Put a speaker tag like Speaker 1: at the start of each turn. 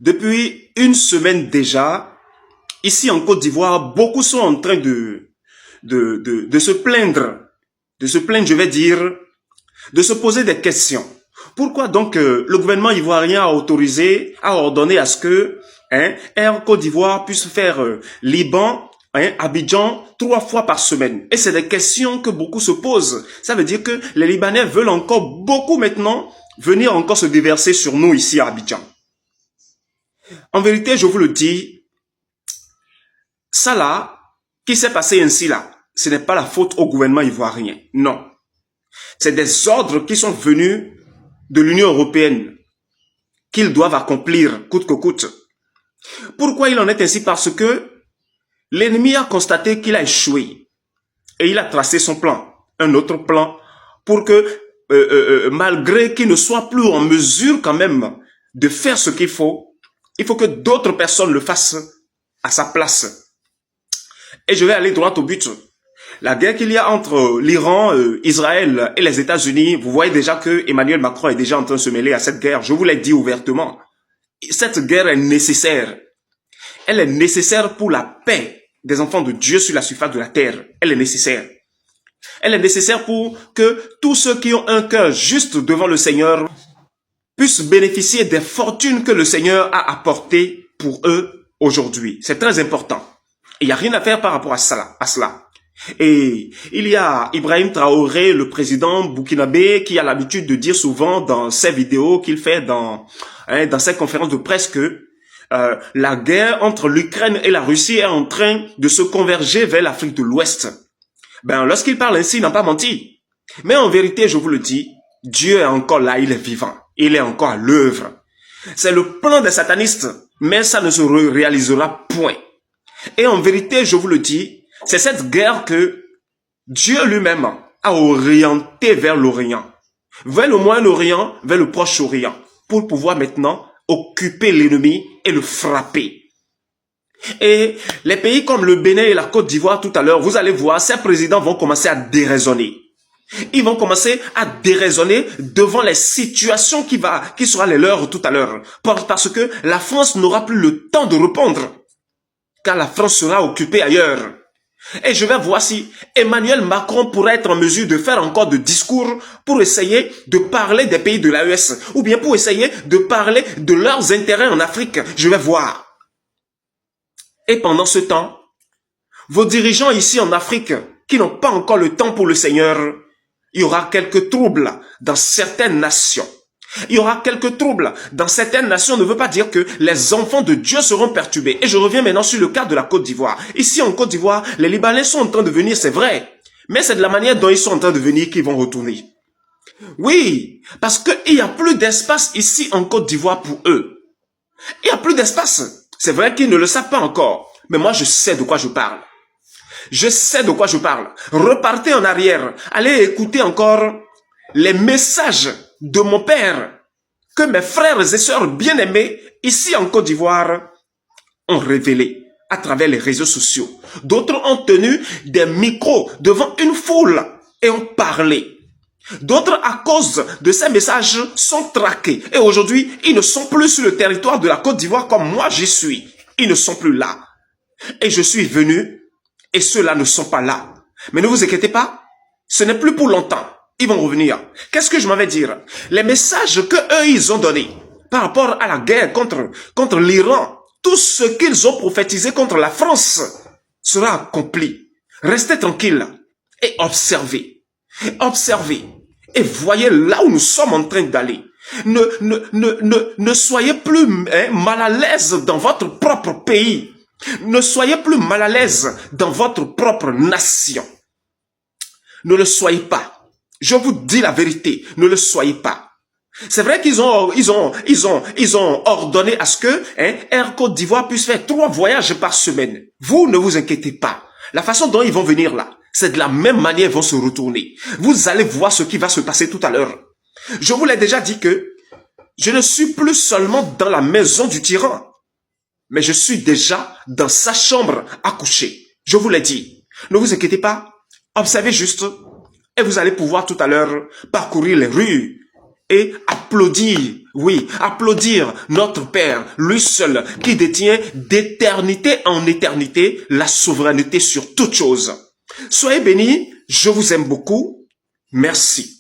Speaker 1: Depuis une semaine déjà, ici en Côte d'Ivoire, beaucoup sont en train de se plaindre, je vais dire, de se poser des questions. Pourquoi donc le gouvernement ivoirien a ordonné à ce que Air Côte d'Ivoire puisse faire Liban, Abidjan 3 fois par semaine? Et c'est des questions que beaucoup se posent. Ça veut dire que les Libanais veulent encore beaucoup maintenant venir encore se déverser sur nous ici à Abidjan. En vérité, je vous le dis, ça là, qui s'est passé ainsi là, ce n'est pas la faute au gouvernement ivoirien. Non. C'est des ordres qui sont venus de l'Union européenne qu'ils doivent accomplir coûte que coûte. Pourquoi il en est ainsi? Parce que l'ennemi a constaté qu'il a échoué et il a tracé son plan, un autre plan, pour que malgré qu'il ne soit plus en mesure quand même de faire ce qu'il faut que d'autres personnes le fassent à sa place. Et je vais aller droit au but. La guerre qu'il y a entre l'Iran, Israël et les États-Unis, vous voyez déjà que Emmanuel Macron est déjà en train de se mêler à cette guerre. Je vous l'ai dit ouvertement. Cette guerre est nécessaire. Elle est nécessaire pour la paix des enfants de Dieu sur la surface de la terre. Elle est nécessaire. Elle est nécessaire pour que tous ceux qui ont un cœur juste devant le Seigneur puissent bénéficier des fortunes que le Seigneur a apportées pour eux aujourd'hui. C'est très important. Il n'y a rien à faire par rapport à cela. Et il y a Ibrahim Traoré, le président burkinabé, qui a l'habitude de dire souvent dans ses vidéos qu'il fait dans ses conférences de presse que la guerre entre l'Ukraine et la Russie est en train de se converger vers l'Afrique de l'Ouest. Lorsqu'il parle ainsi, il n'a pas menti. Mais en vérité, je vous le dis, Dieu est encore là, il est vivant. Il est encore à l'œuvre. C'est le plan des satanistes, mais ça ne se réalisera point. Et en vérité, je vous le dis, c'est cette guerre que Dieu lui-même a orientée vers l'Orient, vers le Moyen-Orient, vers le Proche-Orient, pour pouvoir maintenant occuper l'ennemi et le frapper. Et les pays comme le Bénin et la Côte d'Ivoire tout à l'heure, vous allez voir, ces présidents vont commencer à déraisonner. Ils vont commencer à déraisonner devant les situations qui sera les leurs tout à l'heure. Parce que la France n'aura plus le temps de répondre, car la France sera occupée ailleurs. Et je vais voir si Emmanuel Macron pourra être en mesure de faire encore de discours pour essayer de parler des pays de l'AES, ou bien pour essayer de parler de leurs intérêts en Afrique. Je vais voir. Et pendant ce temps, vos dirigeants ici en Afrique, qui n'ont pas encore le temps pour le Seigneur, il y aura quelques troubles dans certaines nations. Il y aura quelques troubles dans certaines nations ne veut pas dire que les enfants de Dieu seront perturbés. Et je reviens maintenant sur le cas de la Côte d'Ivoire. Ici en Côte d'Ivoire, les Libanais sont en train de venir, c'est vrai. Mais c'est de la manière dont ils sont en train de venir qu'ils vont retourner. Oui, parce qu'il n'y a plus d'espace ici en Côte d'Ivoire pour eux. Il n'y a plus d'espace. C'est vrai qu'ils ne le savent pas encore. Mais moi, je sais de quoi je parle. Je sais de quoi je parle. Repartez en arrière. Allez écouter encore les messages de mon père que mes frères et sœurs bien-aimés ici en Côte d'Ivoire ont révélé à travers les réseaux sociaux. D'autres ont tenu des micros devant une foule et ont parlé. D'autres, à cause de ces messages, sont traqués. Et aujourd'hui, ils ne sont plus sur le territoire de la Côte d'Ivoire comme moi j'y suis. Ils ne sont plus là. Et je suis venu et ceux-là ne sont pas là. Mais ne vous inquiétez pas, ce n'est plus pour longtemps. Ils vont revenir. Qu'est-ce que je m'avais dire? Les messages que eux ils ont donnés par rapport à la guerre contre l'Iran, tout ce qu'ils ont prophétisé contre la France sera accompli. Restez tranquille et observez. Observez. Et voyez là où nous sommes en train d'aller. Ne soyez plus mal à l'aise dans votre propre pays. Ne soyez plus mal à l'aise dans votre propre nation. Ne le soyez pas. Je vous dis la vérité, ne le soyez pas. C'est vrai qu'ils ont ordonné à ce que Air Côte d'Ivoire puisse faire 3 voyages par semaine. Vous ne vous inquiétez pas. La façon dont ils vont venir là, c'est de la même manière ils vont se retourner. Vous allez voir ce qui va se passer tout à l'heure. Je vous l'ai déjà dit que je ne suis plus seulement dans la maison du tyran, mais je suis déjà dans sa chambre à coucher. Je vous l'ai dit. Ne vous inquiétez pas. Observez juste. Et vous allez pouvoir tout à l'heure parcourir les rues et applaudir, oui, applaudir notre Père, lui seul, qui détient d'éternité en éternité la souveraineté sur toute chose. Soyez bénis, je vous aime beaucoup. Merci.